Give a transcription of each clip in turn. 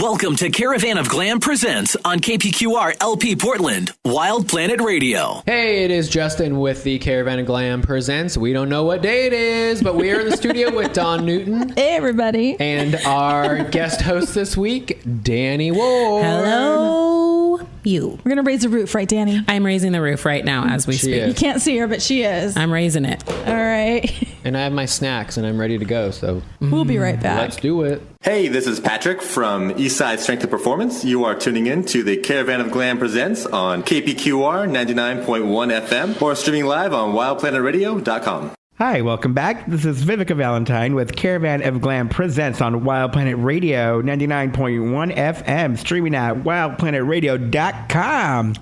Welcome to Caravan of GLAM Presents on KPQR LP Portland, Wild Planet Radio. Hey, it is Justin with the Caravan of GLAM Presents. We don't know what day it is, but we are in the studio with Don Newton. Hey, everybody. And our guest host this week, Danie Ward. Hello, you. We're going to raise the roof, right, Danie? I'm raising the roof right now as we speak. You can't see her, but she is. I'm raising it. All right. And I have my snacks, and I'm ready to go, so We'll be right back. let's do it. Hey, this is Patrick from Eastside Strength and Performance. You are tuning in to the Caravan of GLAM Presents on KPQR 99.1 FM or streaming live on wildplanetradio.com. Hi, welcome back. This is Vivica Valentine with Caravan of GLAM Presents on Wild Planet Radio 99.1 FM, streaming at wildplanetradio.com.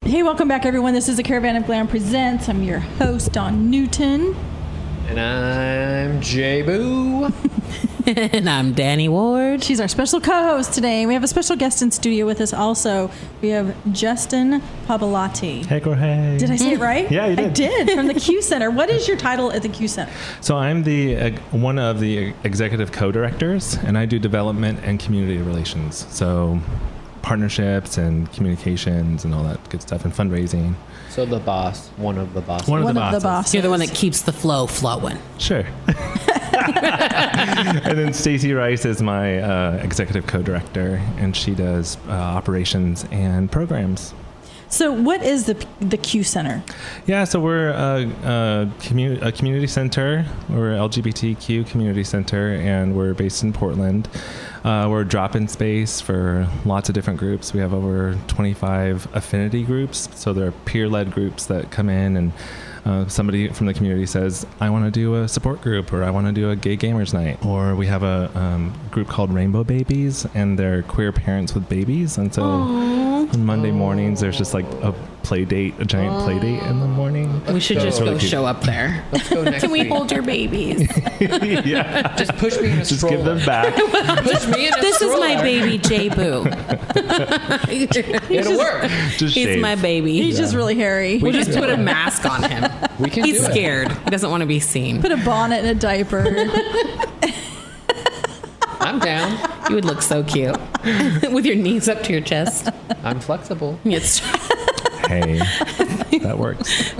Hey, welcome back, everyone. This is the Caravan of GLAM Presents. I'm your host, Don Newton. And I'm J-Boo. And I'm Danie Ward. She's our special co-host today. We have a special guest in studio with us also. We have Justin Pavolotti. Hey, go hey. Did I say it right? Yeah, you did. I did, from the Q Center. What is your title at the Q Center? So I'm the one of the executive co-directors, and I do development and community relations. So partnerships and communications and all that good stuff, and fundraising. So the boss, one of the bosses. One of the bosses. You're the one that keeps the flow flowing. Sure. And then Stacey Rice is my executive co-director, and she does operations and programs. So what is the Q Center? Yeah, so we're a community center. We're an LGBTQ community center, and we're based in Portland. We're a drop-in space for lots of different groups. We have over 25 affinity groups, so they're peer-led groups that come in and somebody from the community says, I want to do a support group, or I want to do a gay gamers night. Or we have a group called Rainbow Babies, and they're queer parents with babies. And so on Monday mornings, there's just like a play date, a giant play date in the morning. We should just really go cute. show up there. Let's go next Can we week. hold your babies? Yeah. Just push me in a Just stroller. give them back. Push me in a This stroller. is my baby, J-Boo. It'll work. Just He's shave. my baby. He's just really hairy. We'll just put a mask on him. We can He's do it. scared. He doesn't want to be seen. Put a bonnet and a diaper. I'm down. You would look so cute. With your knees up to your chest. I'm flexible. It's Hey, that works.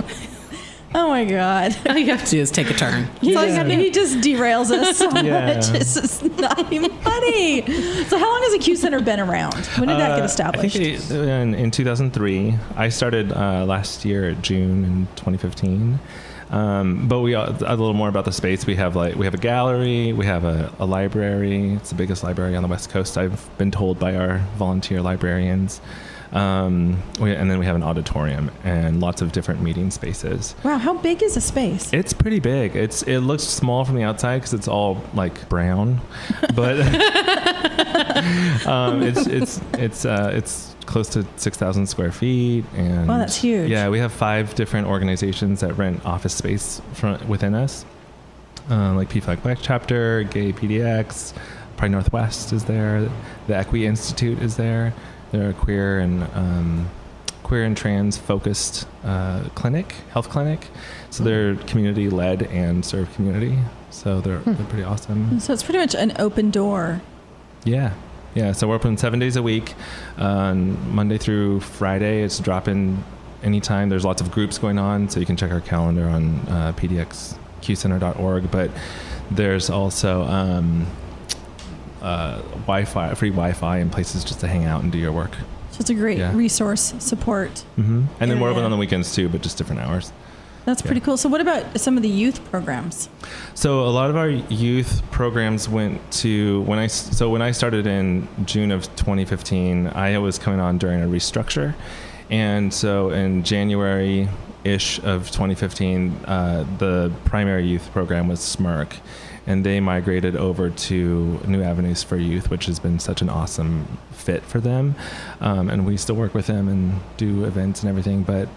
Oh, my God. all you have to do is take a turn. He just derails us so Yeah. much. It's just not even funny. So how long has the Q Center been around? When did that get established? I think in 2003. I started last year, June in 2015. But we a little more about the space. We have a gallery. We have a library. It's the biggest library on the West Coast, I've been told by our volunteer librarians. And then we have an auditorium and lots of different meeting spaces. Wow, how big is the space? It's pretty big. It looks small from the outside because it's all like brown, but it's close to 6,000 square feet. And Wow, that's huge. Yeah, we have 5 different organizations that rent office space within us, like PFLAG Black Chapter, Gay PDX, Pride Northwest is there, the Equi Institute is there. They're a queer and trans focused health clinic. So they're community led and serve community. So they're pretty awesome. So it's pretty much an open door. Yeah. So we're open 7 days a week, Monday through Friday. It's drop-in anytime. There's lots of groups going on, so you can check our calendar on pdxqcenter.org. But there's also Wi-Fi, free Wi-Fi, and places just to hang out and do your work. So it's a great resource support. Mm-hmm. And then we're area. open on the weekends too, but just different hours. That's pretty cool. So what about some of the youth programs? So a lot of our youth programs went to when I started in June of 2015. I was coming on during a restructure, and so in January-ish of 2015, the primary youth program was SMERC, and they migrated over to New Avenues for Youth, which has been such an awesome fit for them. And we still work with them and do events and everything. But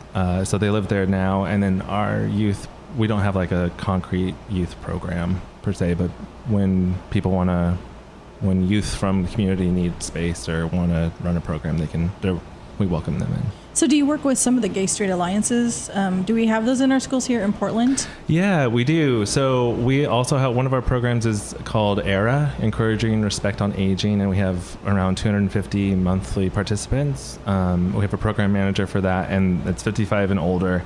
so they live there now. And then our youth, we don't have like a concrete youth program per se, but when youth from the community need space or want to run a program, they're we welcome them in. So do you work with some of the gay straight alliances? Do we have those in our schools here in Portland? Yeah, we do. So we also have, one of our programs is called ERA, Encouraging Respect on Aging, and we have around 250 monthly participants. We have a program manager for that, and it's 55 and older.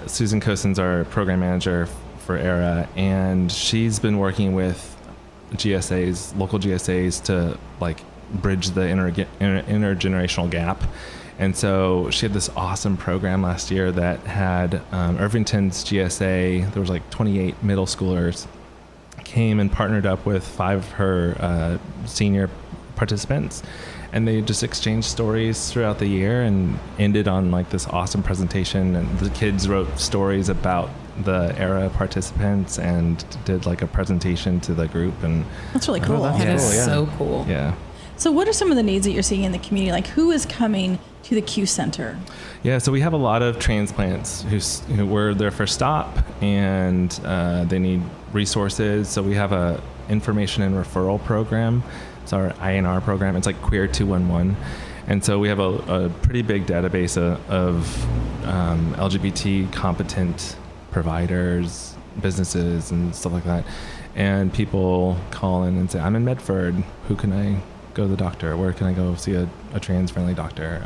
Susan Cosen's our program manager for ERA, and she's been working with GSAs, local GSAs, to like bridge the intergenerational gap. And so she had this awesome program last year that had Irvington's GSA. There was like 28 middle schoolers came and partnered up with 5 of her senior participants, and they just exchanged stories throughout the year and ended on like this awesome presentation. And the kids wrote stories about the ERA participants and did like a presentation to the group. And That's really cool. That is cool, yeah. so cool. yeah. So what are some of the needs that you're seeing in the community? Like, who is coming to the Q Center? Yeah, so we have a lot of transplants who were their first stop, and they need resources. So we have a information and referral program. It's our INR program. It's like Queer 211. And so we have a pretty big database of LGBT competent providers, businesses, and stuff like that. And people call in and say, I'm in Medford. Who can I go to the doctor? Where can I go see a trans-friendly doctor?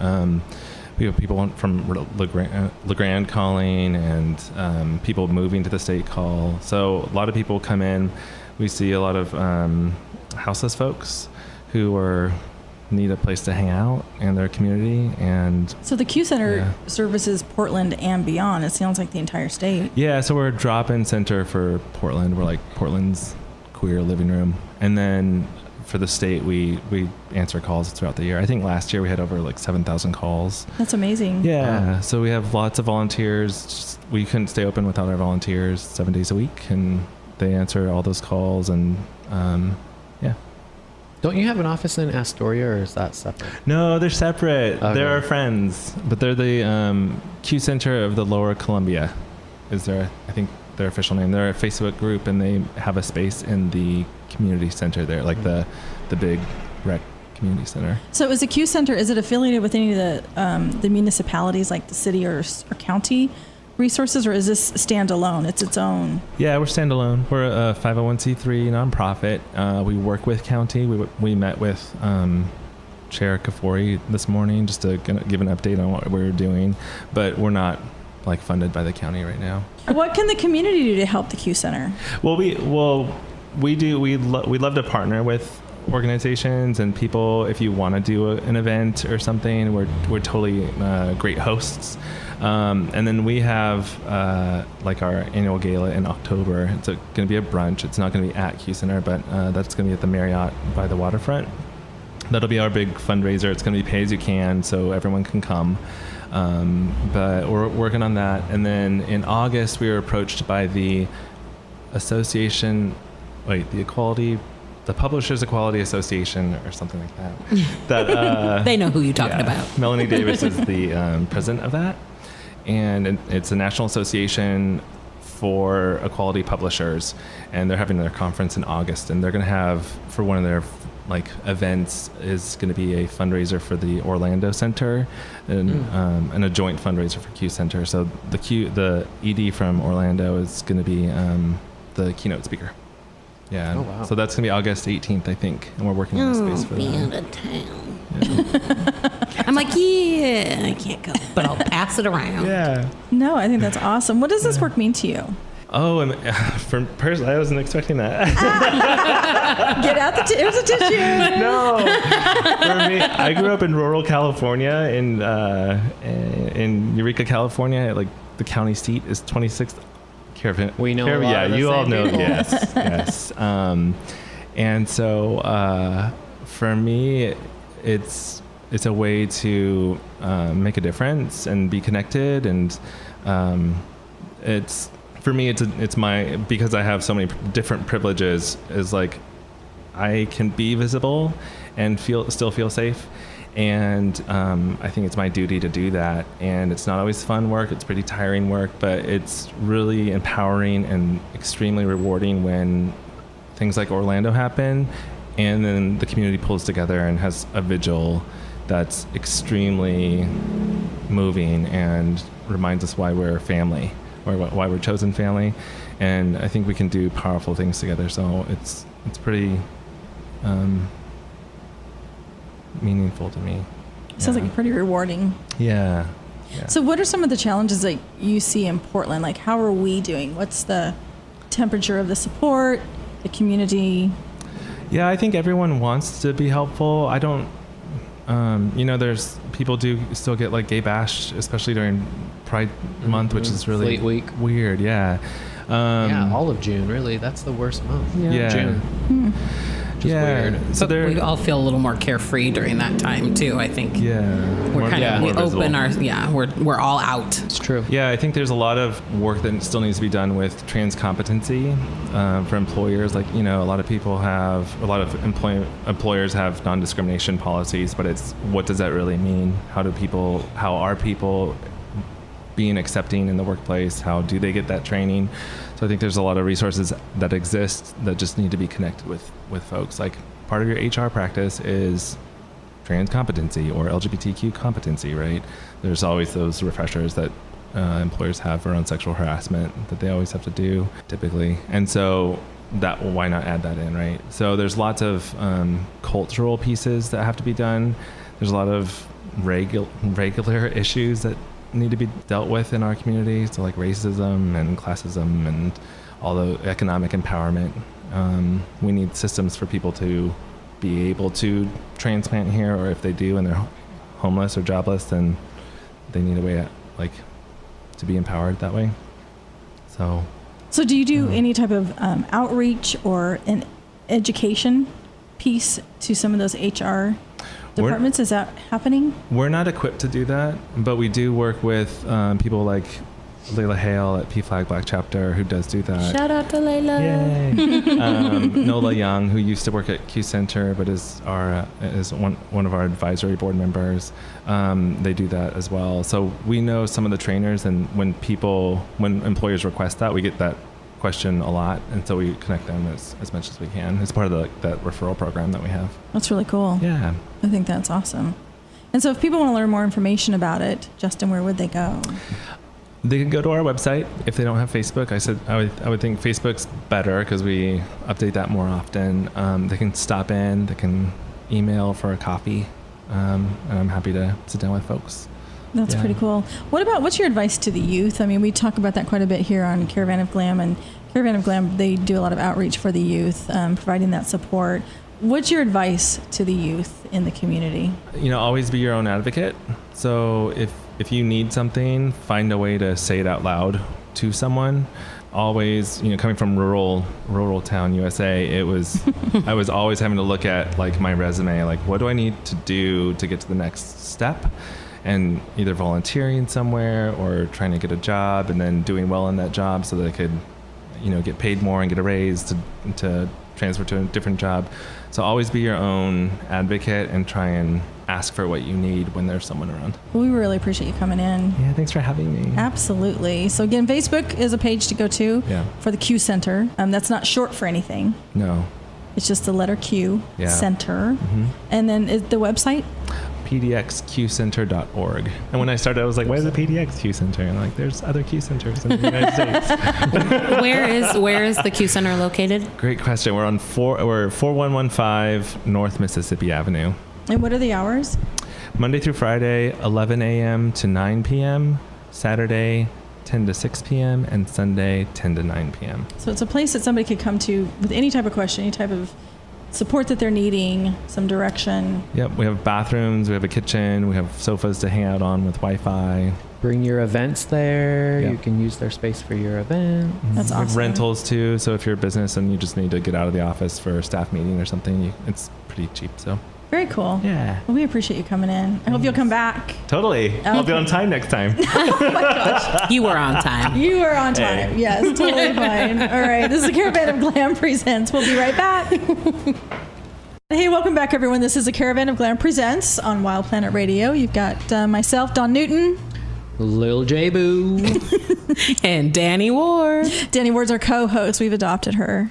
We have people from LeGrand calling, and people moving to the state call. So a lot of people come in. We see a lot of houseless folks who need a place to hang out in their community. And So the Q Center services Portland and beyond. It sounds like the entire state. yeah, so we're a drop-in center for Portland. We're like Portland's queer living room. And then for the state, we answer calls throughout the year. I think last year we had over like 7,000 calls. That's amazing. Yeah, so we have lots of volunteers. We couldn't stay open without our volunteers 7 days a week, and they answer all those calls. And yeah. Don't you have an office in Astoria, or is that separate? No, they're separate. Okay. They're our friends, but they're the Q Center of the Lower Columbia is I think their official name. They're a Facebook group, and they have a space in the community center there, like the big rec community center. So is the Q Center, is it affiliated with any of the municipalities, like the city or county resources, or is this standalone? It's its own? Yeah, we're standalone. We're a 501c3 nonprofit. We work with county. We met with Chair Kafori this morning just to give an update on what we're doing, but we're not like funded by the county right now. What can the community do to help the Q Center? Well, we do. We love to partner with organizations and people. If you want to do an event or something, we're totally great hosts. And then we have like our annual gala in October. It's going to be a brunch. It's not going to be at Q Center, but that's going to be at the Marriott by the waterfront. That'll be our big fundraiser. It's going to be pay as you can, so everyone can come. But we're working on that. And then in August, we were approached by the the Publishers Equality Association or something like that. That They know who you're talking about. Melanie Davis is the president of that. And it's a national association for equality publishers. And they're having their conference in August. And they're going to have, for one of their events, is going to be a fundraiser for the Orlando Center and a joint fundraiser for Q Center. So the ED from Orlando is going to be the keynote speaker. Yeah. Oh, wow. So that's going to be August 18th, I think. And we're working on a space for Be that. out of town. Yeah. I'm like, yeah, I can't go, but I'll pass it around. Yeah. No, I think that's awesome. What does this work mean to you? Oh, and personally, I wasn't expecting that. Get out here's a tissue. No. For me, I grew up in rural California in Eureka, California. Like the county seat is 26th. Caravan. We know a lot Yeah, of the you all same know. people. Yes. And so for me, it's a way to make a difference and be connected, and for me, it's my, because I have so many different privileges, is like I can be visible and still feel safe. And I think it's my duty to do that. And it's not always fun work. It's pretty tiring work, but it's really empowering and extremely rewarding when things like Orlando happen, and then the community pulls together and has a vigil that's extremely moving and reminds us why we're family, or why we're chosen family. And I think we can do powerful things together. So it's pretty meaningful to me. Sounds like pretty rewarding. Yeah. So what are some of the challenges that you see in Portland? Like, how are we doing? What's the temperature of the support, the community? Yeah, I think everyone wants to be helpful. I don't, there's people do still get like gay bashed, especially during Pride Month, which is really Fleet Week. weird. Yeah. Yeah, all of June, really. That's the worst month. Yeah. June. Just weird. So But we all feel a little more carefree during that time too. I think we're we open our we're all out. It's true. Yeah, I think there's a lot of work that still needs to be done with trans competency for employers. Like, a lot of employers have non-discrimination policies, but it's, what does that really mean? How are people being accepting in the workplace? How do they get that training? So I think there's a lot of resources that exist that just need to be connected with folks. Like, part of your HR practice is trans competency or LGBTQ competency, right? There's always those refreshers that employers have around sexual harassment that they always have to do, typically. And so why not add that in, right? So there's lots of cultural pieces that have to be done. There's a lot of regular issues that need to be dealt with in our community, so like racism and classism and all the economic empowerment. We need systems for people to be able to transplant here, or if they do and they're homeless or jobless, then they need a way to be empowered that way. So do you do any type of outreach or an education piece to some of those HR departments? Is that happening? We're not equipped to do that, but we do work with people like Layla Hale at P-Flag Black Chapter, who does do that. Shout out to Layla. Yay. Nola Young, who used to work at Q Center, but is one of our advisory board members. They do that as well. So we know some of the trainers, and when employers request that, we get that question a lot, and so we connect them as much as we can. It's part of that referral program that we have. That's really cool. Yeah. I think that's awesome. And so if people want to learn more information about it, Justin, where would they go? They can go to our website if they don't have Facebook. I would think Facebook's better because we update that more often. They can stop in, they can email for a coffee, and I'm happy to sit down with folks. That's pretty cool. What's your advice to the youth? I mean, we talk about that quite a bit here on Caravan of Glam, and Caravan of Glam, they do a lot of outreach for the youth, providing that support. What's your advice to the youth in the community? Always be your own advocate. So if you need something, find a way to say it out loud to someone. Always, coming from rural town USA, I was always having to look at my resume, what do I need to do to get to the next step? And either volunteering somewhere or trying to get a job and then doing well in that job so that I could, get paid more and get a raise to transfer to a different job. So always be your own advocate and try and ask for what you need when there's someone around. Well, we really appreciate you coming in. Yeah, thanks for having me. Absolutely. So again, Facebook is a page to go to for the Q Center. That's not short for anything. No. It's just the letter Q, Center. Mm-hmm. And then is the website? pdxqcenter.org. And when I started, I was like, why is it PDX Center? And I'm like, there's other Q Centers in the United States. Where is the Q Center located? Great question. We're 4115 North Mississippi Avenue. And what are the hours? Monday through Friday, 11 a.m. to 9 p.m. Saturday, 10 to 6 p.m. and Sunday, 10 to 9 p.m. So it's a place that somebody could come to with any type of question, any type of support that they're needing, some direction. Yep, we have bathrooms, we have a kitchen, we have sofas to hang out on with Wi-Fi. Bring your events there. Yep. You can use their space for your event. That's awesome. We have rentals too, so if you're a business and you just need to get out of the office for a staff meeting or something, it's pretty cheap. So very cool. Yeah. Well, we appreciate you coming in. I hope you'll come back. Totally. Okay. I'll be on time next time. Oh my gosh. You were on time. You were on time. Hey. Yes, totally fine. All right. This is the Caravan of Glam Presents. We'll be right back. Hey, welcome back, everyone. This is the Caravan of Glam Presents on Wild Planet Radio. You've got myself, Dawn Newton. Lil J Boo. And Danie Ward. Danie Ward's our co-host. We've adopted her.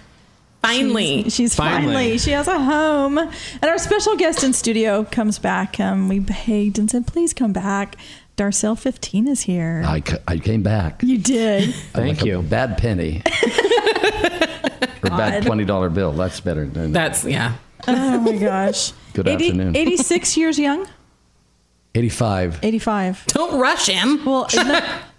Finally. She's finally. She has a home. And our special guest in studio comes back. We begged and said, please come back. Darcelle 15 is here. I came back. You did. Thank you. Bad penny. Or bad $20 bill. That's better than That's, yeah. Oh my gosh. Good afternoon. 86 years young? 85. 85. Don't rush him. Well,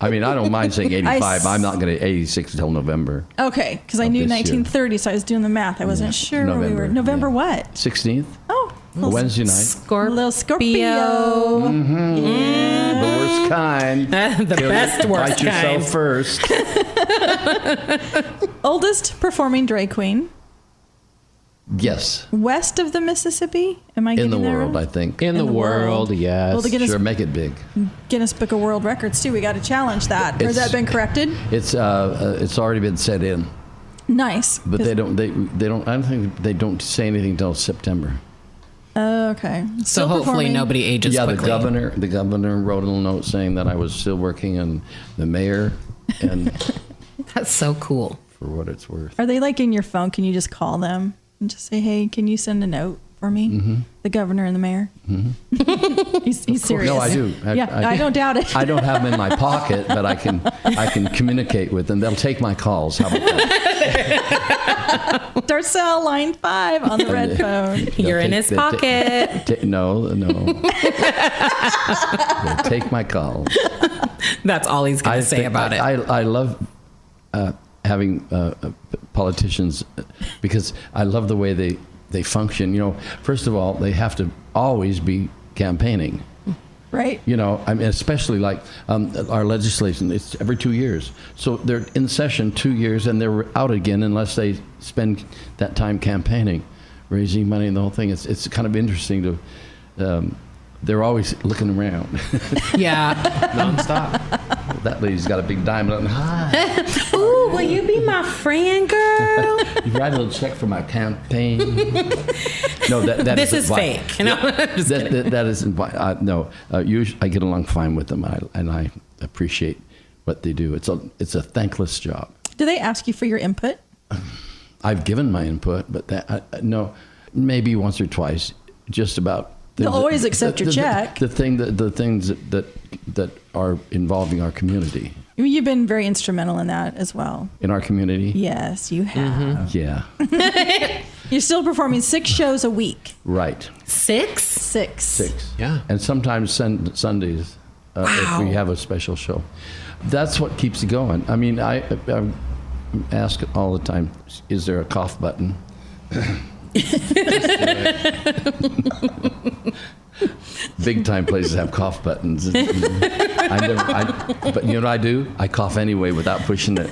I mean, I don't mind saying 85. I'm not going to 86 until November. okay, because I knew this year. 1930, so I was doing the math. I wasn't sure where we were. November yeah. what? 16th. Oh, A Wednesday night. little Scorpio. The worst kind. The best worst Bite yourself first. Oldest performing drag queen Yes. west of the Mississippi. Am I In getting the that world, right? I think. In the world, yes. Well, the Guinness, Sure, make it big. Guinness Book of World Records too. We got to challenge that. Or has that been corrected? It's already been set in, Nice. but they don't. I don't think they don't say anything until September. Okay. So Still hopefully performing. nobody ages Yeah, quickly. the governor wrote a little note saying that I was still working, and the mayor, and That's so cool. for what it's worth. Are they like in your phone? Can you just call them and just say, "Hey, can you send a note for me?" Mm-hmm. The governor and the mayor. He's serious. No, I do. I don't doubt it. I don't have them in my pocket, but I can communicate with them. They'll take my calls. How about that? Darcelle, line 5 on the red phone. You're in his pocket. No. They'll take my calls. That's all he's going to say about it. I love having politicians because I love the way they function. You know, first of all, they have to always be campaigning. Right. You know, I mean, especially like our legislation, it's every 2 years. So they're in session 2 years and they're out again unless they spend that time campaigning, raising money and the whole thing. It's kind of interesting to, they're always looking around. Yeah. Nonstop. That lady's got a big diamond. Hi. Ooh, will you be my friend, girl? You write a little check for my campaign. No, that This is why- fake. No, just kidding. that isn't why. No, usually I get along fine with them, and I appreciate what they do. It's a thankless job. Do they ask you for your input? I've given my input, but no, maybe once or twice, just about. They'll always accept your check. The things that are involving our community. I mean, you've been very instrumental in that as well. In our community. Yes, you have. Yeah. You're still performing 6 shows a week. Right. 6? 6. Yeah. And sometimes Sundays if we have a special show. That's what keeps it going. I mean, I ask all the time, is there a cough button? Big time places have cough buttons. But you know what I do? I cough anyway without pushing it,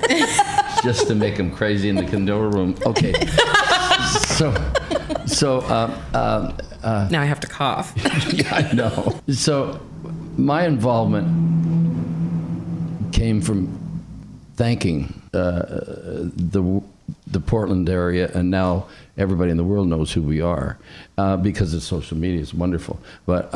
just to make them crazy in the control room. Okay. So Now I have to cough. yeah, I know. So my involvement came from thanking the Portland area, and now everybody in the world knows who we are because of social media. It's wonderful. But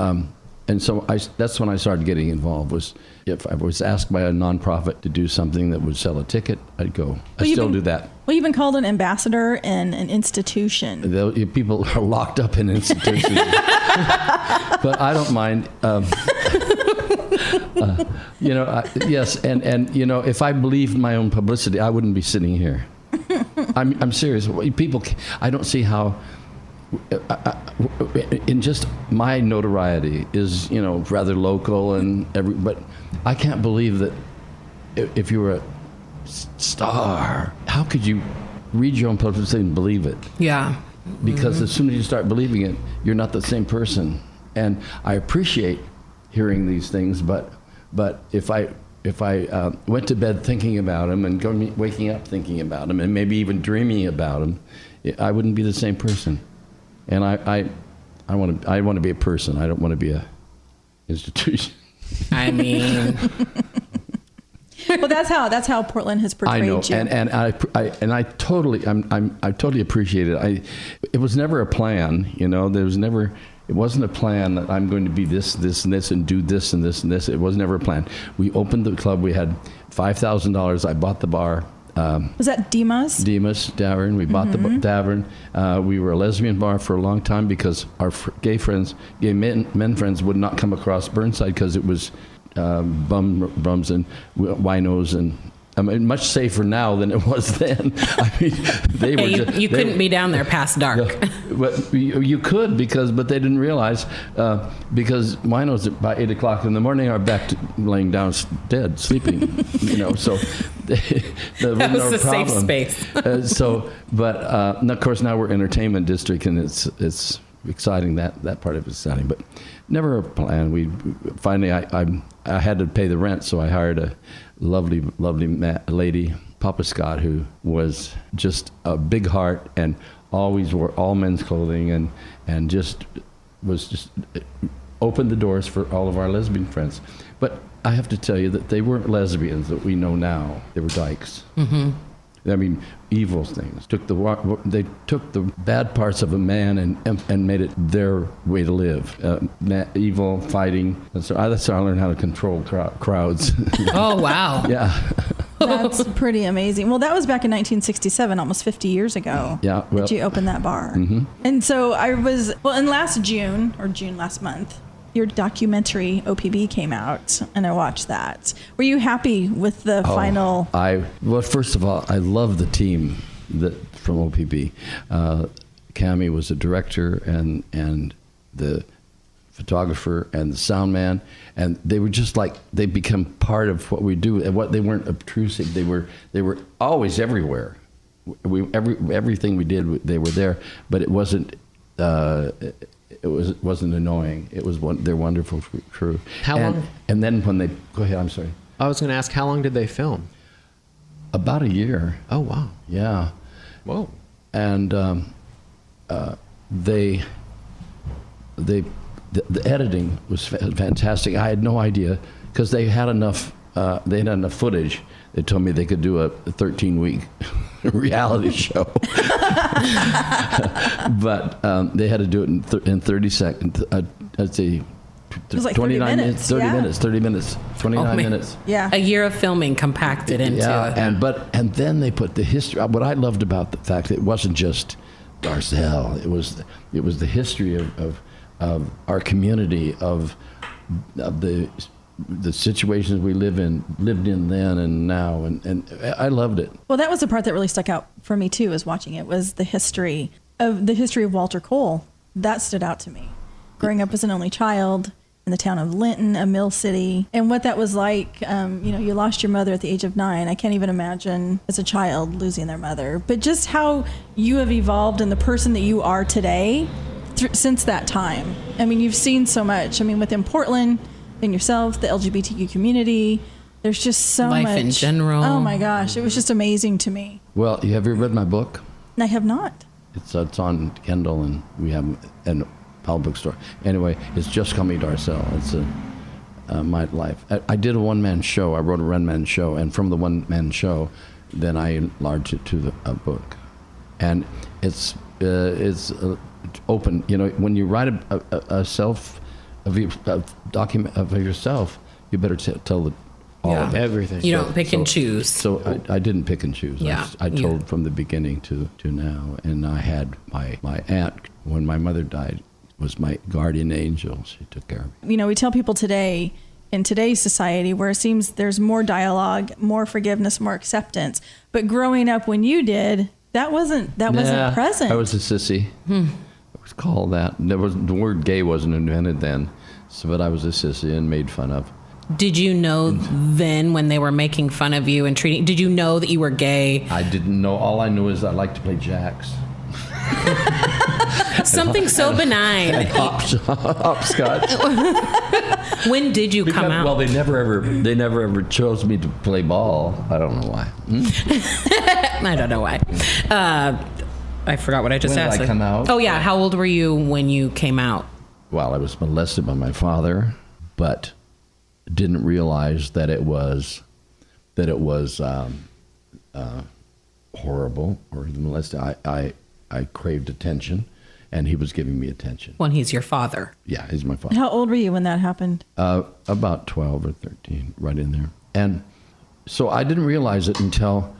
and so that's when I started getting involved. Was if I was asked by a nonprofit to do something that would sell a ticket, I'd go. I still do that. Well, you've been called an ambassador in an institution. People are locked up in institutions, but I don't mind. Yes, and you know, if I believed my own publicity, I wouldn't be sitting here. I'm serious. People, I don't see how. In just my notoriety is, you know, rather local but I can't believe that if you were a star, how could you read your own publicity and believe it? Yeah. Because as soon as you start believing it, you're not the same person. And I appreciate hearing these things, but if I went to bed thinking about them and waking up thinking about them and maybe even dreaming about them, I wouldn't be the same person. And I want to be a person. I don't want to be a institution. I mean, Well, that's how Portland has portrayed I know, you. and I totally appreciate it. It was never a plan, you know. It wasn't a plan that I'm going to be this, and this, and do this, and this, and this. It was never a plan. We opened the club. We had $5,000. I bought the bar. Was that Dima's Tavern. We bought the tavern. We were a lesbian bar for a long time because our gay men friends would not come across Burnside because it was bums and winos and. I mean, much safer now than it was then. I mean, they were. You couldn't be down there past dark. But you could but they didn't realize because winos by 8 o'clock in the morning are back to laying down dead, sleeping. So that was a safe space. And of course now we're entertainment district, and it's exciting that part of it's exciting, but never a plan. We finally I had to pay the rent, so I hired a lovely lady, Papa Scott, who was just a big heart and always wore all men's clothing and just opened the doors for all of our lesbian friends. But I have to tell you that they weren't lesbians that we know now. They were dykes. Mm-hmm. I mean, evil things. They took the bad parts of a man and made it their way to live. Evil, fighting. And so that's how I learned how to control crowds. Oh, wow. Yeah. That's pretty amazing. Well, that was back in 1967, almost 50 years ago. Yeah. That you opened that bar. Mm-hmm. And so in last month, your documentary OPB came out, and I watched that. Were you happy with the final? Well, first of all, I love the team from OPB. Cammie was the director and the photographer and the sound man, and they were just like they become part of what we do. And they weren't obtrusive. They were always everywhere. Everything we did, they were there, but it wasn't. It wasn't annoying. It was their wonderful crew. How long? And then when they go ahead, I'm sorry. I was going to ask, how long did they film? About a year. Oh wow. Yeah. Whoa. And the editing was fantastic. I had no idea because they had enough footage. They told me they could do a 13-week reality show. But they had to do it in 30 seconds. Let's see. It was like 29 minutes. 30 minutes, 29 minutes. Yeah. A year of filming compacted into it. And then they put the history. What I loved about the fact that it wasn't just Darcelle. It was the history of our community, of the situations we lived in then and now, and I loved it. Well, that was the part that really stuck out for me too, as watching it, was the history of Walter Cole. That stood out to me. Growing up as an only child in the town of Linton, a mill city, and what that was like. You lost your mother at the age of 9. I can't even imagine as a child losing their mother, but just how you have evolved and the person that you are today since that time. I mean, you've seen so much. I mean, within Portland, and yourself, the LGBTQ community, there's just so much. Life in general. Oh my gosh, it was just amazing to me. Well, have you ever read my book? I have not. It's on Kindle, and we have an Powell bookstore. Anyway, it's Just Call Me Darcelle. It's my life. I did a one-man show. I wrote a one-man show, and from the one-man show, then I enlarged it to a book. And it's open. When you write a document of yourself, you better tell all of it. Everything. You don't pick and choose. So I didn't pick and choose. Yeah. I told from the beginning to now. And I had my aunt, when my mother died, was my guardian angel. She took care of me. We tell people today, in today's society, where it seems there's more dialogue, more forgiveness, more acceptance. But growing up when you did, that wasn't present. I was a sissy. It was called that. The word gay wasn't invented then, but I was a sissy and made fun of. Did you know then, when they were making fun of you and did you know that you were gay? I didn't know. All I knew is I liked to play jacks. Something so benign. And hopscotch. When did you come out? Well, they never ever chose me to play ball. I don't know why. I don't know why. I forgot what I just asked. When did I come out? Oh yeah, how old were you when you came out? Well, I was molested by my father, but didn't realize that it was horrible or molested. I craved attention, and he was giving me attention. When he's your father. Yeah, he's my father. How old were you when that happened? About 12 or 13, right in there. And so I didn't realize it until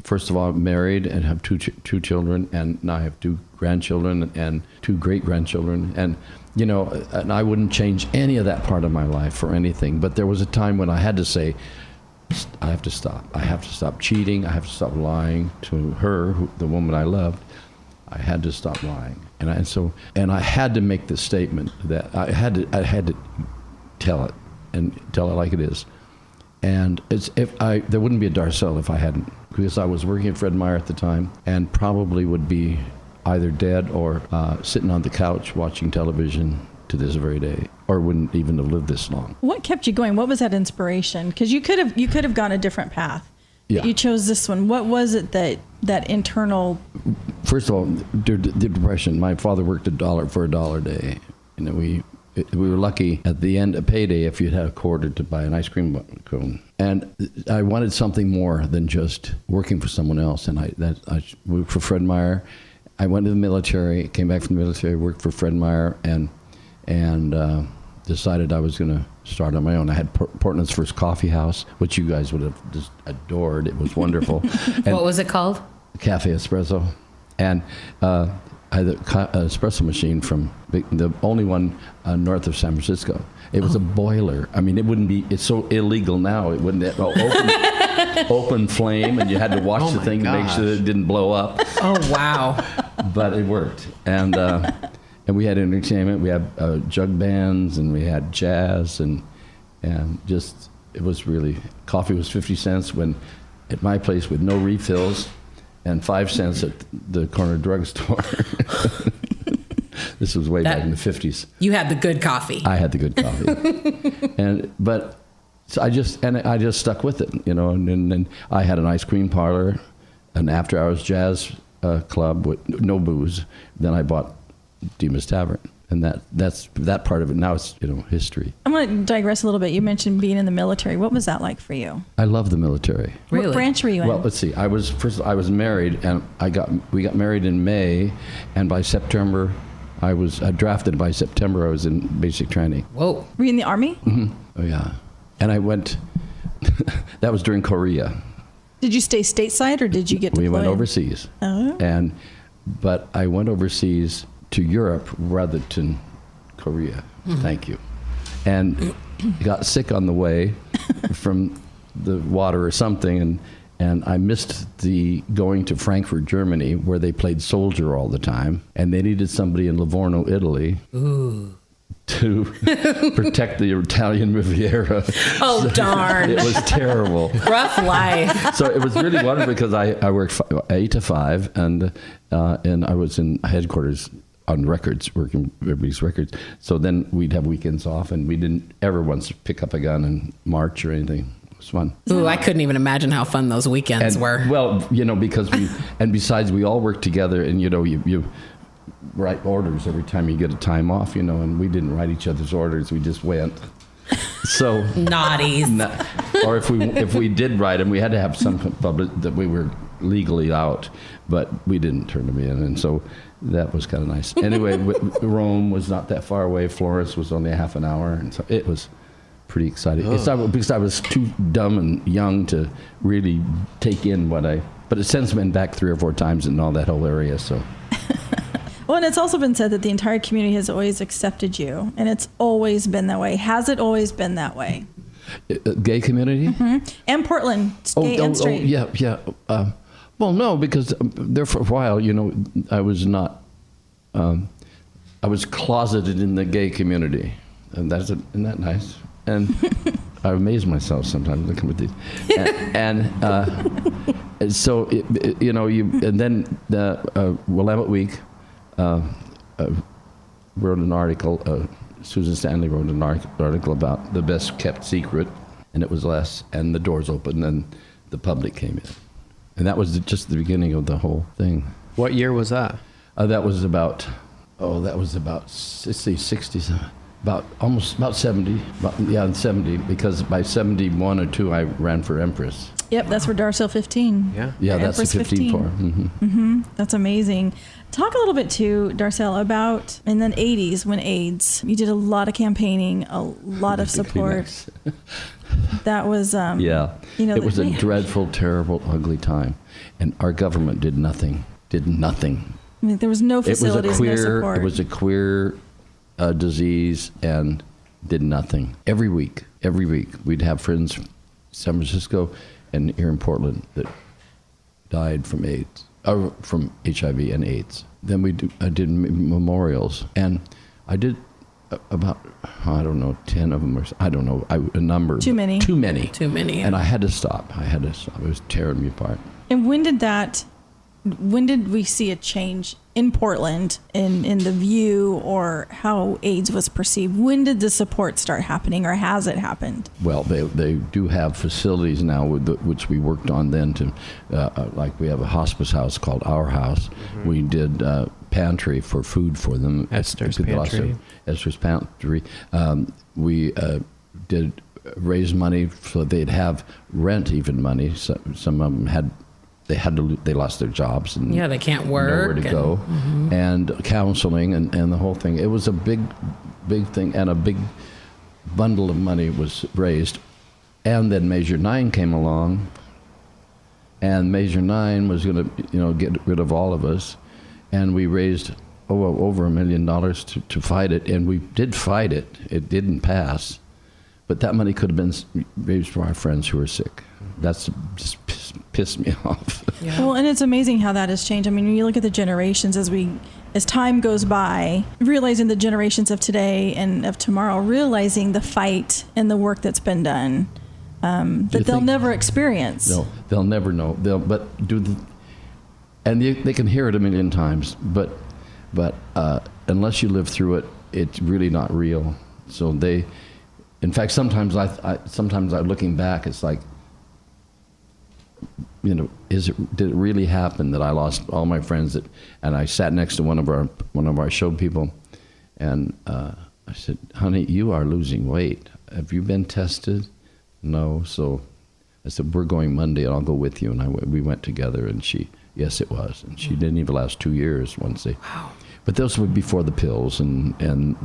first of all, I'm married and have two children, and now I have 2 grandchildren and 2 great-grandchildren. And, and I wouldn't change any of that part of my life for anything. But there was a time when I had to say, I have to stop. I have to stop cheating. I have to stop lying to her, the woman I loved. I had to stop lying. And I had to make the statement that I had to tell it like it is. And there wouldn't be a Darcelle if I hadn't, because I was working at Fred Meyer at the time, and probably would be either dead or sitting on the couch watching television to this very day, or wouldn't even have lived this long. What kept you going? What was that inspiration? Because you could have gone a different path. Yeah. You chose this one. What was it that internal? First of all, the depression. My father worked for $1 a day. We were lucky at the end of payday if you'd had a quarter to buy an ice cream cone. And I wanted something more than just working for someone else. And I worked for Fred Meyer. I went to the military, came back from the military, worked for Fred Meyer, and decided I was going to start on my own. I had Portland's first coffee house, which you guys would have just adored. It was wonderful. What was it called? Cafe Espresso. And I had an espresso machine from the only one north of San Francisco. It was a boiler. I mean, it's so illegal now. It wouldn't open flame, and you had to watch the thing to make sure that it didn't blow up. Oh, wow. But it worked. And we had entertainment. We had jug bands, and we had jazz, and just, it was really, coffee was 50 cents when, at my place with no refills, and 5 cents at the corner drugstore. This was way back in the 50s. You had the good coffee. I had the good coffee. So I just stuck with it, and then I had an ice cream parlor, an after-hours jazz club with no booze. Then I bought Dima's Tavern. And that part of it now is history. I'm going to digress a little bit. You mentioned being in the military. What was that like for you? I love the military. Really? What branch were you in? Well, let's see. I was married, and we got married in May, and by September, I was drafted. By September, I was in basic training. Whoa! Were you in the Army? Mm-hmm. Oh yeah, and I went. That was during Korea. Did you stay stateside, or did you get deployed? We went overseas. Oh. But I went overseas to Europe rather than Korea. Mm-hmm. Thank you. And got sick on the way from the water or something, and I missed the going to Frankfurt, Germany, where they played soldier all the time, and they needed somebody in Livorno, Italy. Ooh. To protect the Italian Riviera. Oh, so darn. It was terrible. Rough life. So it was really wonderful because I worked 8 to 5, and I was in headquarters on records, working everybody's records. So then we'd have weekends off, and we didn't ever once pick up a gun and march or anything. It was fun. Ooh, I couldn't even imagine how fun those weekends were. Well, because besides we all worked together, and you write orders every time you get a time off, and we didn't write each other's orders. We just went. So naughties. Or if we did write them, we had to have some public that we were legally out, but we didn't turn them in, and so that was kind of nice. Anyway, Rome was not that far away. Florence was only a half an hour, and so it was pretty exciting. Oh. It's not because I was too dumb and young to really take in but it sends men back 3 or 4 times in all that whole area, so. Well, and it's also been said that the entire community has always accepted you, and it's always been that way. Has it always been that way? Gay community? Mm-hmm. And Portland, gay and straight. Yeah. Well, no, because there for a while, I was not. I was closeted in the gay community, and isn't that nice? And I amaze myself sometimes looking with these, and so and then the Willamette Week wrote an article. Susan Stanley wrote an article about the best kept secret, and it was less. And the doors opened, and the public came in, and that was just the beginning of the whole thing. What year was that? That was about 60s, about 70, 70, because by 71 or 2 I ran for Empress. Yep, that's for Darcelle 15. Yeah, that's the 15 for. Mm-hmm. Mm-hmm. That's amazing. Talk a little bit too, Darcelle, about in the 80s when AIDS, you did a lot of campaigning, a lot of support. That was, Yeah. It was a dreadful, terrible, ugly time. And our government did nothing. I mean, there was no facilities, no support. It was a queer disease and did nothing. Every week, we'd have friends from San Francisco and here in Portland that died from AIDS, from HIV and AIDS. Then I did memorials, and I did about, I don't know, 10 of them, or I don't know, a number. Too many. And I had to stop. It was tearing me apart. And when did we see a change in Portland in the view or how AIDS was perceived? When did the support start happening, or has it happened? Well, they do have facilities now which we worked on then to, like we have a hospice house called Our House. Mm-hmm. We did pantry for food for them. Esther's Pantry. Esther's Pantry. We did raise money so they'd have rent even money. So, some of them they lost their jobs and they can't work, nowhere to go, and counseling and the whole thing. It was a big thing, and a big bundle of money was raised. And then Measure 9 came along, and Measure 9 was going to get rid of all of us, and we raised over $1 million to fight it, and we did fight it. It didn't pass, but that money could have been raised for our friends who were sick. That's just pissed me off. Yeah. Well, and it's amazing how that has changed. I mean, when you look at the generations as time goes by, realizing the generations of today and of tomorrow, realizing the fight and the work that's been done, that they'll never experience. No, they'll never know. And they can hear it a million times, but unless you live through it, it's really not real. So in fact, sometimes I looking back, it's like, did it really happen that I lost all my friends? And I sat next to one of our show people, and I said, "Honey, you are losing weight. Have you been tested?" No. So I said, "We're going Monday, and I'll go with you." And we went together, and yes, it was, and she didn't even last 2 years once they. Wow. But those were before the pills, and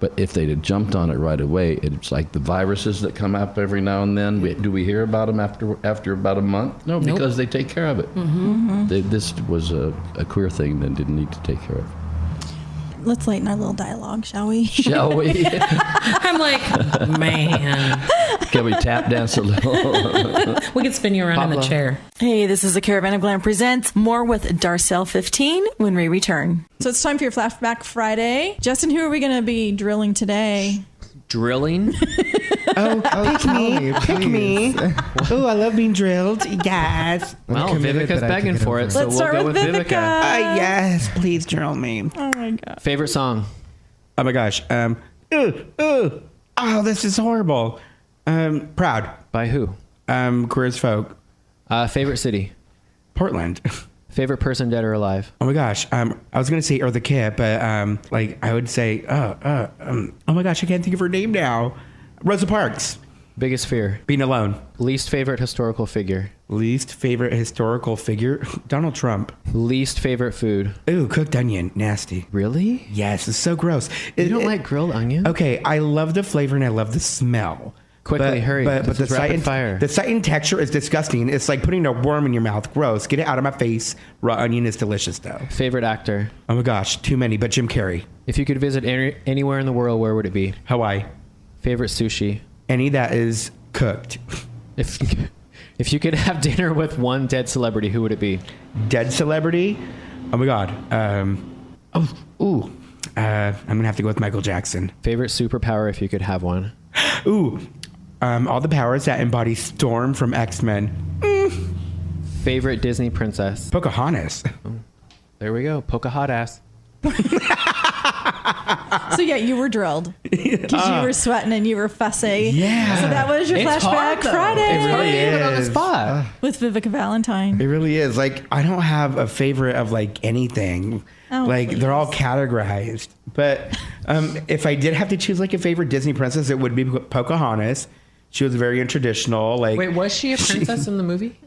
but if they'd have jumped on it right away, it's like the viruses that come up every now and then. Do we hear about them after about a month? No, Nope. Because they take care of it. Mm-hmm. This was a queer thing that didn't need to take care of. Let's lighten our little dialogue, shall we? Shall we? I'm like, man. Can we tap dance a little? We can spin you around in the chair. Hey, this is the Caravan of GLAM Presents. More with Darcelle 15 when we return. So it's time for your Flashback Friday. Justin, who are we going to be drilling today? Drilling? Pick me. Oh, I love being drilled. Yes. Well, Vivica's begging for it, so Let's start we'll go with with Vivica. Yes, please drill me. Oh my God. Favorite song? Oh my gosh. Oh, this is horrible. Proud. By who? Queer Folk. Favorite city? Portland. Favorite person, dead or alive? Oh my gosh. I was gonna say Eartha Kitt, but I would say oh my gosh, I can't think of her name now. Rosa Parks. Biggest fear? Being alone. Least favorite historical figure? Least favorite historical figure? Donald Trump. Least favorite food? Ooh, cooked onion. Nasty. Really? Yes, it's so gross. You don't like grilled onion? Okay, I love the flavor and I love the smell. Quickly, hurry. But This the is rapid sight fire. the sight and texture is disgusting. It's like putting a worm in your mouth. Gross. Get it out of my face. Raw onion is delicious, though. Favorite actor? Oh my gosh, too many. But Jim Carrey. If you could visit anywhere in the world, where would it be? Hawaii. Favorite sushi? Any that is cooked. If you could have dinner with one dead celebrity, who would it be? Dead celebrity? Oh my God. I'm gonna have to go with Michael Jackson. Favorite superpower, if you could have one? Ooh. All the powers that embody Storm from X-Men. Favorite Disney princess? Pocahontas. There we go. Pocahontas. So yeah, you were drilled because you were sweating and you were fussy. Yeah. So that was your It's Flashback hard, though. Friday. It really is. on the spot. With Vivica Valentine. It really is. Like, I don't have a favorite of like anything. Oh, like, please. they're all if I did have to choose like a favorite Disney princess, it would be Pocahontas. She was very untraditional. Like, Wait, was she a princess in the movie?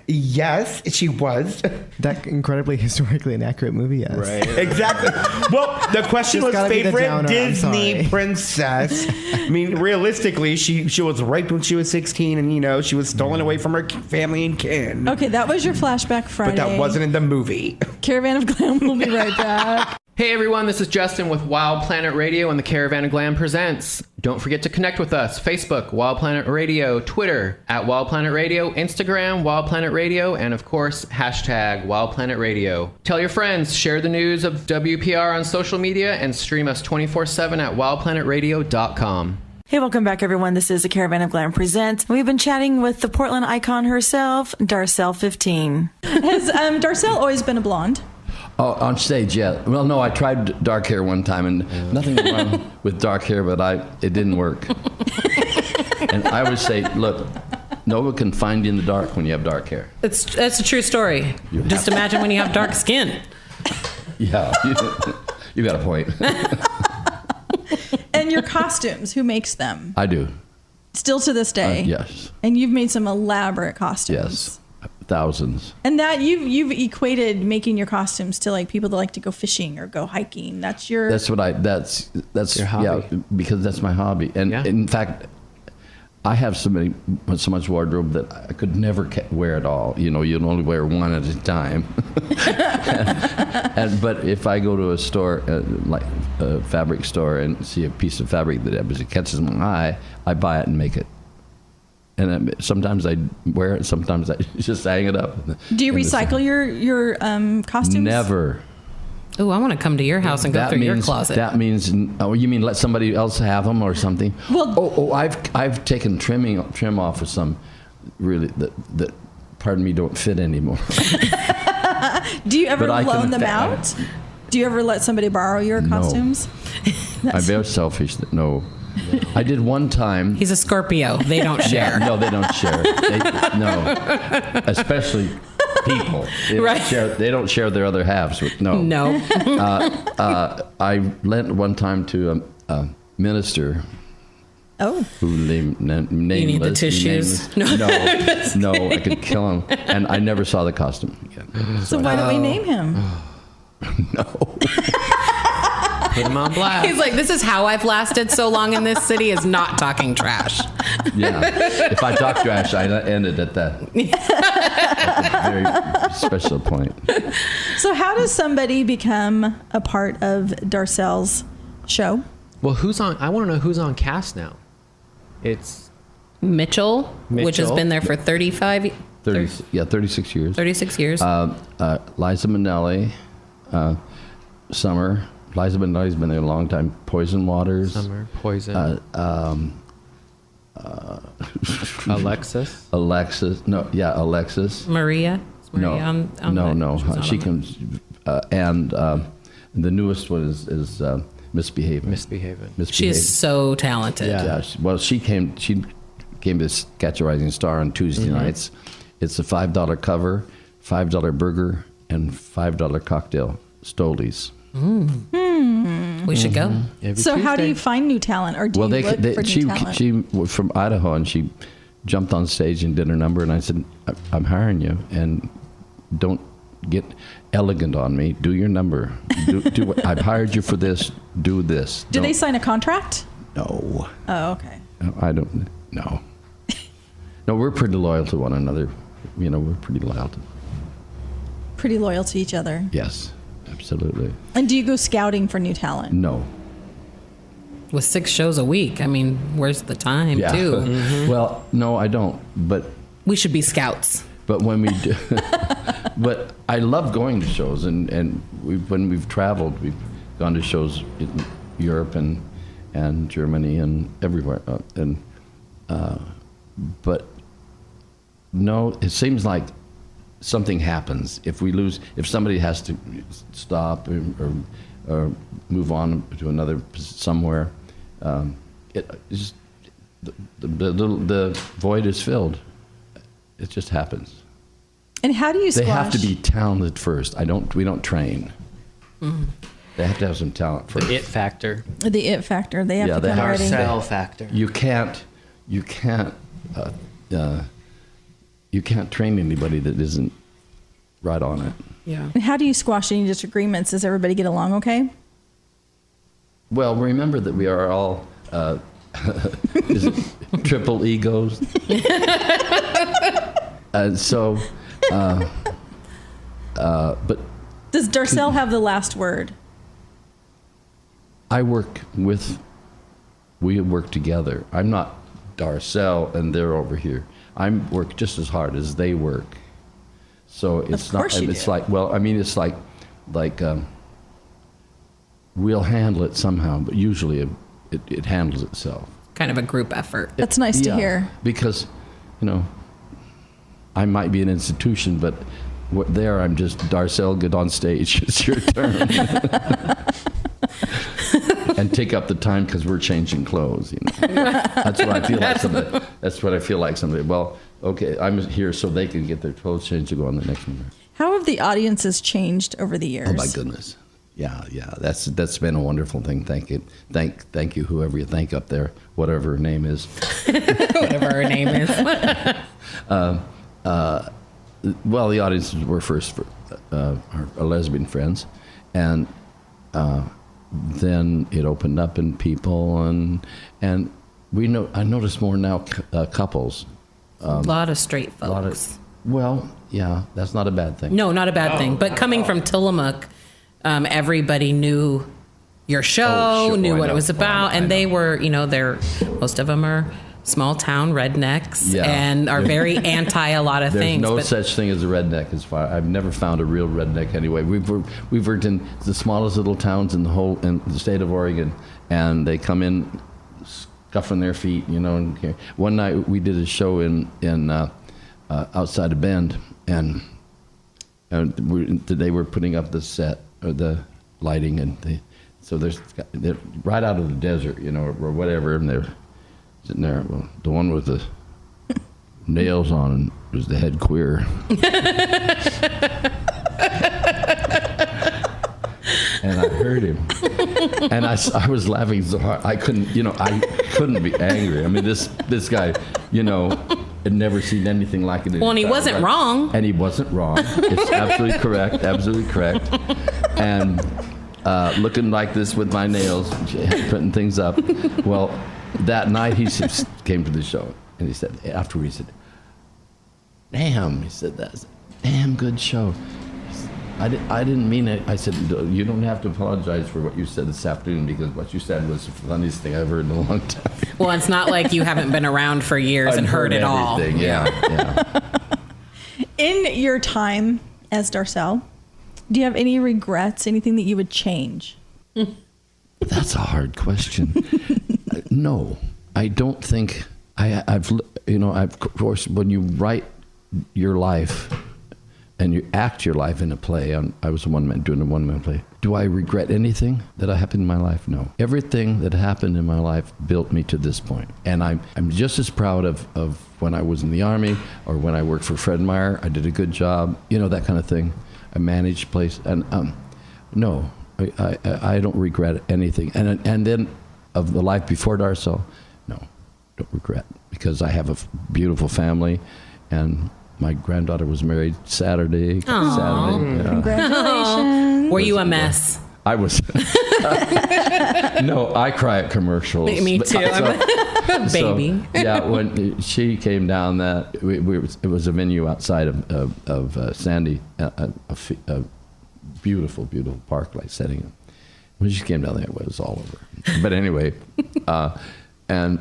yes, she was. That incredibly historically inaccurate movie, yes. Right. Exactly. Well, the question She's was gotta be the favorite downer, I'm Disney sorry. princess. I mean, realistically, she was raped when she was 16, and she was stolen away from her family and kin. Okay, that was your flashback Friday. But that wasn't in the movie. Caravan of Glam will be right back. Hey everyone, this is Justin with Wild Planet Radio and the Caravan of Glam Presents. Don't forget to connect with us. Facebook, Wild Planet Radio, Twitter, @Wild Planet Radio, Instagram, Wild Planet Radio, and of course, # Wild Planet Radio. Tell your friends, share the news of WPR on social media, and stream us 24/7 at wildplanetradio.com. Hey, welcome back, everyone. This is the Caravan of Glam Presents. We've been chatting with the Portland icon herself, Darcelle 15. Has Darcelle always been a blonde? Oh, on stage, yeah. Well, no, I tried dark hair one time, and nothing wrong with dark hair, but it didn't work. And I would say, look, no one can find you in the dark when you have dark hair. That's a true story. Just imagine when you have dark skin. Yeah, you got a point. And your costumes, who makes them? I do. Still to this day? Yes. And you've made some elaborate costumes. Yes. Thousands. And that you've equated making your costumes to like people that like to go fishing or go hiking. That's your That's your hobby. Yeah, because that's my hobby. And in fact, I have so much wardrobe that I could never wear it all. You'd only wear one at a time. But if I go to a store, like a fabric store, and see a piece of fabric that catches my eye, I buy it and make it. And sometimes I wear it, sometimes I just hang it up. Do you recycle your costumes? Never. Oh, I want to come to your house and go through your closet. That means, you mean let somebody else have them or something? Well, I've taken trim off of some really that pardon me, don't fit anymore. Do you ever loan them out? Do you ever let somebody borrow your costumes? I'm very selfish. No. I did one time. He's a Scorpio. They don't share. No, they don't share. No, especially people. They don't share their other halves. No. I lent one time to a minister. Oh. Who nameless. You need the tissues. No, I could kill him. And I never saw the costume again. So why don't we name him? No. Put him on blast. He's like, this is how I've lasted so long in this city, is not talking trash. Yeah. If I talk trash, I end it at that. That's a very special point. So how does somebody become a part of Darcelle's show? Well, I want to know who's on cast now. It's Mitchell, which has been there for 36 years. 36 years. Liza Minnelli, Summer. Liza Minnelli's been there a long time. Poison Waters. Summer, Poison. Alexis. Alexis. Maria. No. She comes, and the newest one is Misbehaving. She is so talented. Yeah. She came to Catch a Rising Star on Tuesday nights. It's a $5 cover, $5 burger, and $5 cocktail. Stolies. We should go. So how do you find new talent, or do you look for new talent? She was from Idaho, and she jumped on stage and did her number, and I said, I'm hiring you, and don't get elegant on me. Do your number. Do what, I've hired you for this. Do this. Do they sign a contract? No. Oh, okay. No, I don't. No. No, we're pretty loyal to one another. We're pretty loyal to each other. Yes. Absolutely. And do you go scouting for new talent? No. With 6 shows a week, I mean, where's the time, too? Well, no, I don't. But we should be scouts. But when we do, but I love going to shows, and when we've traveled, we've gone to shows in Europe and Germany and everywhere. But no, it seems like something happens if somebody has to stop or move on to another somewhere. The void is filled. It just happens. And how do you squash? They have to be talented first. We don't train. Mm-hmm. They have to have some talent first. The it factor. The it factor. They have to come ready. Darcelle factor. You can't you can't train anybody that isn't right on it. Yeah. And how do you squash any disagreements? Does everybody get along okay? Well, remember that we are all is it triple egos? And so, but Does Darcelle have the last word? we work together. I'm not Darcelle and they're over here. I work just as hard as they work. So it's not, it's like, well, I mean, it's like we'll handle it somehow, but usually it handles itself. Kind of a group effort. That's nice to hear. Because, I might be an institution, but there I'm just Darcelle, get on stage. It's your turn. And take up the time because we're changing clothes. That's what I feel like somebody. That's what I feel like somebody. Well, okay, I'm here so they can get their clothes changed to go on the next one. How have the audiences changed over the years? Oh my goodness. Yeah. That's been a wonderful thing. Thank you, whoever you thank up there, whatever her name is. Whatever her name is. Well, the audiences were first for our lesbian friends, and then it opened up in people, and I notice more now couples. A lot of straight folks. Well, yeah, that's not a bad thing. No, not a bad thing. But coming from Tillamook, everybody knew your show, knew what it was about, and they were, most of them are small town rednecks and are very anti a lot of things. There's no such thing as a redneck as far. I've never found a real redneck anyway. We've worked in the smallest little towns in the state of Oregon, and they come in scuffing their feet, And one night we did a show in outside of Bend, and they were putting up the set or the lighting, and so they're right out of the desert, or whatever, and they're sitting there. Well, the one with the nails on was the head queer. And I heard him, and I was laughing so hard I couldn't be angry. I mean, this guy, had never seen anything like it. Well, and he wasn't wrong. And he wasn't wrong. It's absolutely correct. And looking like this with my nails, putting things up. Well, that night he came to the show, and he said, afterwards, he said, "Damn," he said, "that's a damn good show." I didn't mean it. I said, "You don't have to apologize for what you said this afternoon, because what you said was the funniest thing I've heard in a long time." Well, it's not like you haven't been around for years and heard it all. Yeah. In your time as Darcelle, do you have any regrets, anything that you would change? That's a hard question. No, I don't think I've of course, when you write your life and you act your life in a play, I was doing a one-man play. Do I regret anything that happened in my life? No. Everything that happened in my life built me to this point. And I'm just as proud of when I was in the Army, or when I worked for Fred Meyer. I did a good job, that kind of thing. I managed place. And no, I don't regret anything. And then of the life before Darcelle, no, don't regret, because I have a beautiful family, and my granddaughter was married Saturday. Aww. Congratulations. Were you a mess? I was. No, I cry at commercials. Me too. Baby. So, when she came down, it was a venue outside of Sandy, a beautiful, beautiful park-like setting. When she came down there, it was all over. But anyway, and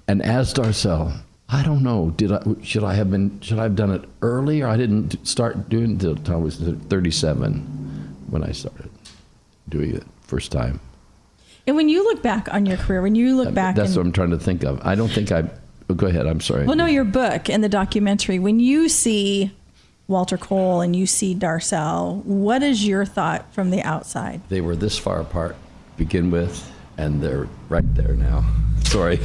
as Darcelle, I don't know. Should I have done it earlier? I didn't start doing it until I was 37 when I started doing it first time. And when you look back on your career, that's what I'm trying to think of. I don't think go ahead. I'm sorry. Well, no, your book and the documentary. When you see Walter Cole and you see Darcelle, what is your thought from the outside? They were this far apart to begin with, and they're right there now. Sorry.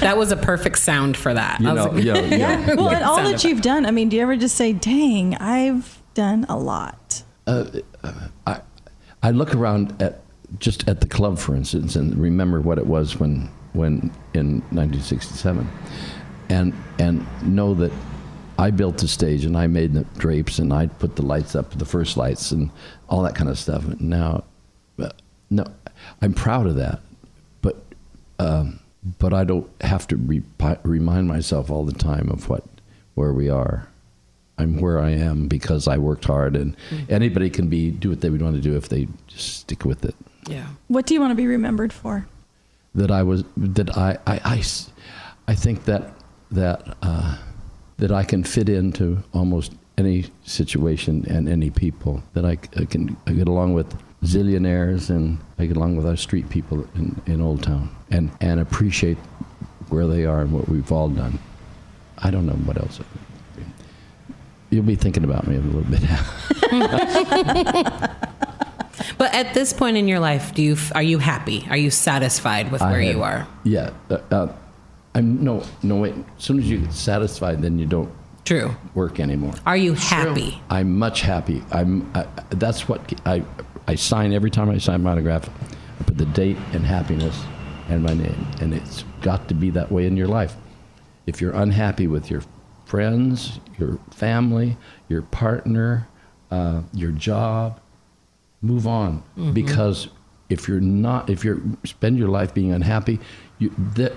That was a perfect sound for that. Well, and all that you've done, do you ever just say, dang, I've done a lot? I look around at the club, for instance, and remember what it was when when in 1967, and know that I built the stage and I made the drapes and I put the lights up, the first lights and all that kind of stuff. And now, no, I'm proud of that, but I don't have to remind myself all the time of where we are. I'm where I am because I worked hard, and anybody can do what they would want to do if they just stick with it. Yeah. What do you want to be remembered for? I think that I can fit into almost any situation and any people, that I get along with zillionaires and I get along with our street people in Old Town and appreciate where they are and what we've all done. I don't know what else. You'll be thinking about me a little bit. But at this point in your life, are you happy? Are you satisfied with where you are? Yeah. No, wait. As soon as you get satisfied, then you don't work anymore. Are you happy? I'm much happy. That's what I sign every time I sign my autograph. I put the date and happiness and my name, and it's got to be that way in your life. If you're unhappy with your friends, your family, your partner, your job, move on. Mm-hmm. Because if you spend your life being unhappy, the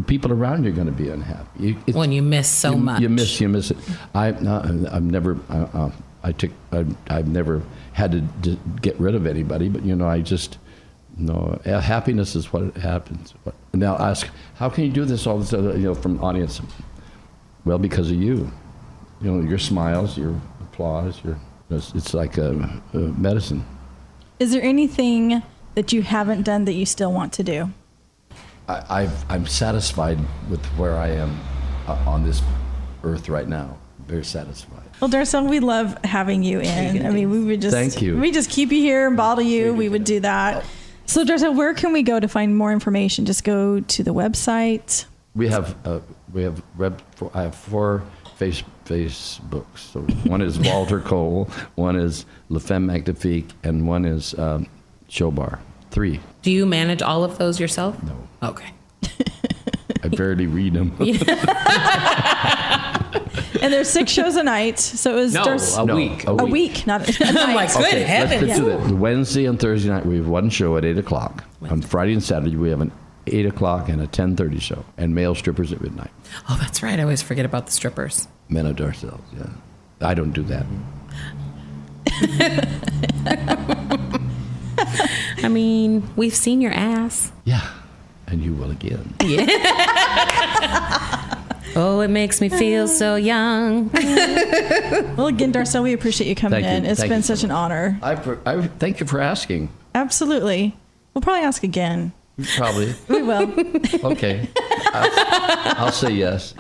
people around you are going to be unhappy. When you miss so much, you miss it. I've never had to get rid of anybody, but happiness is what happens. Now ask, how can you do this all this from audience? Well, because of you. Your smiles, your applause, it's like a medicine. Is there anything that you haven't done that you still want to do? I'm satisfied with where I am on this earth right now. Very satisfied. Well, Darcelle, we love having you in. I mean, we would just thank you. We just keep you here and bottle you. We would do that. So, Darcelle, where can we go to find more information? Just go to the website. I have 4 Facebooks. So one is Walter Cole, one is La Femme Magnifique, and one is Show Bar. 3. Do you manage all of those yourself? No. Okay. I barely read them. And there's 6 shows a night, so it was a week. A week, not a night. I'm like, good heavens. Let's do that. Wednesday and Thursday night we have one show at 8 o'clock. On Friday and Saturday we have an 8 o'clock and a 10:30 show, and male strippers at midnight. Oh, that's right. I always forget about the strippers. Men of Darcelle, yeah. I don't do that. I mean, we've seen your ass. Yeah, and you will again. Yeah. Oh, it makes me feel so young. Well, again, Darcelle, we appreciate you coming in. It's been such an honor. I thank you for asking. Absolutely. We'll probably ask again. Probably. We will. Okay. I'll say yes.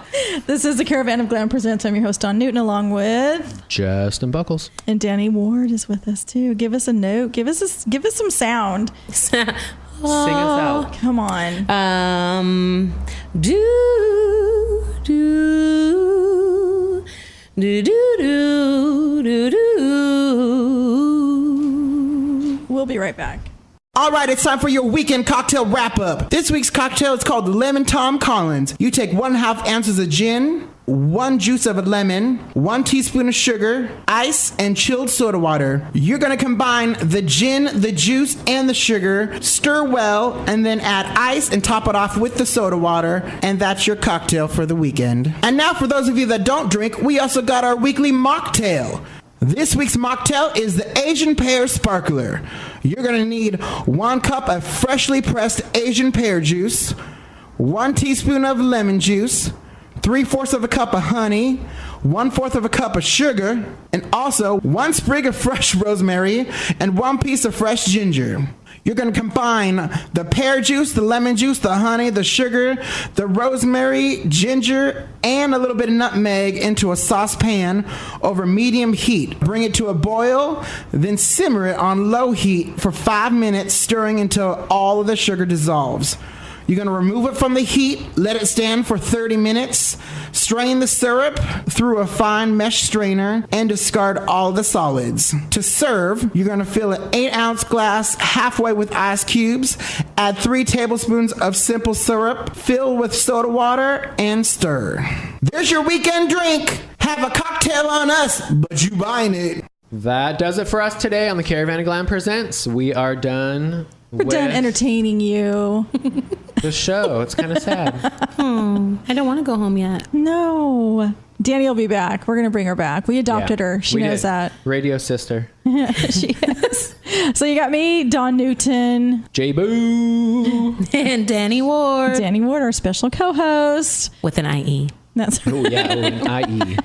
This is the Caravan of Glam Presents. I'm your host, Don Newton, along with Justin Buckles. And Danie Ward is with us too. Give us a note. Give us some sound. Sing us out. Come on. Do do do do do do do. We'll be right back. All right, it's time for your weekend cocktail wrap-up. This week's cocktail is called Lemon Tom Collins. You take 1/2 ounces of gin, 1 juice of a lemon, 1 teaspoon of sugar, ice, and chilled soda water. You're going to combine the gin, the juice, and the sugar, stir well, and then add ice and top it off with the soda water, and that's your cocktail for the weekend. And now for those of you that don't drink, we also got our weekly mocktail. This week's mocktail is the Asian Pear Sparkler. You're going to need 1 cup of freshly pressed Asian pear juice, 1 teaspoon of lemon juice, 3/4 of a cup of honey, 1/4 of a cup of sugar, and also 1 sprig of fresh rosemary and 1 piece of fresh ginger. You're going to combine the pear juice, the lemon juice, the honey, the sugar, the rosemary, ginger, and a little bit of nutmeg into a saucepan over medium heat. Bring it to a boil, then simmer it on low heat for 5 minutes, stirring until all of the sugar dissolves. You're going to remove it from the heat, let it stand for 30 minutes, strain the syrup through a fine mesh strainer, and discard all the solids. To serve, you're going to fill an 8-ounce glass halfway with ice cubes, add 3 tablespoons of simple syrup, fill with soda water, and stir. There's your weekend drink. Have a cocktail on us, but you buying it. That does it for us today on the Caravan of GLAM Presents. We are done. We're done entertaining you. The show. It's kind of sad. I don't want to go home yet. No. Danie will be back. We're going to bring her back. We adopted her. She knows that. Radio sister. She is. So you got me, Dawn Newton. J-Boo. And Danie Ward. Danie Ward, our special co-host. With an IE. That's right. Oh, yeah. IE.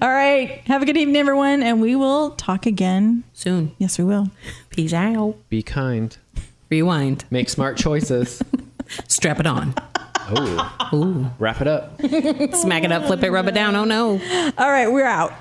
All right. Have a good evening, everyone. And we will talk again soon. Yes, we will. Peace out. Be kind. Rewind. Make smart choices. Strap it on. Oh. Ooh. Wrap it up. Smack it up, flip it, rub it down. Oh, no. All right. We're out.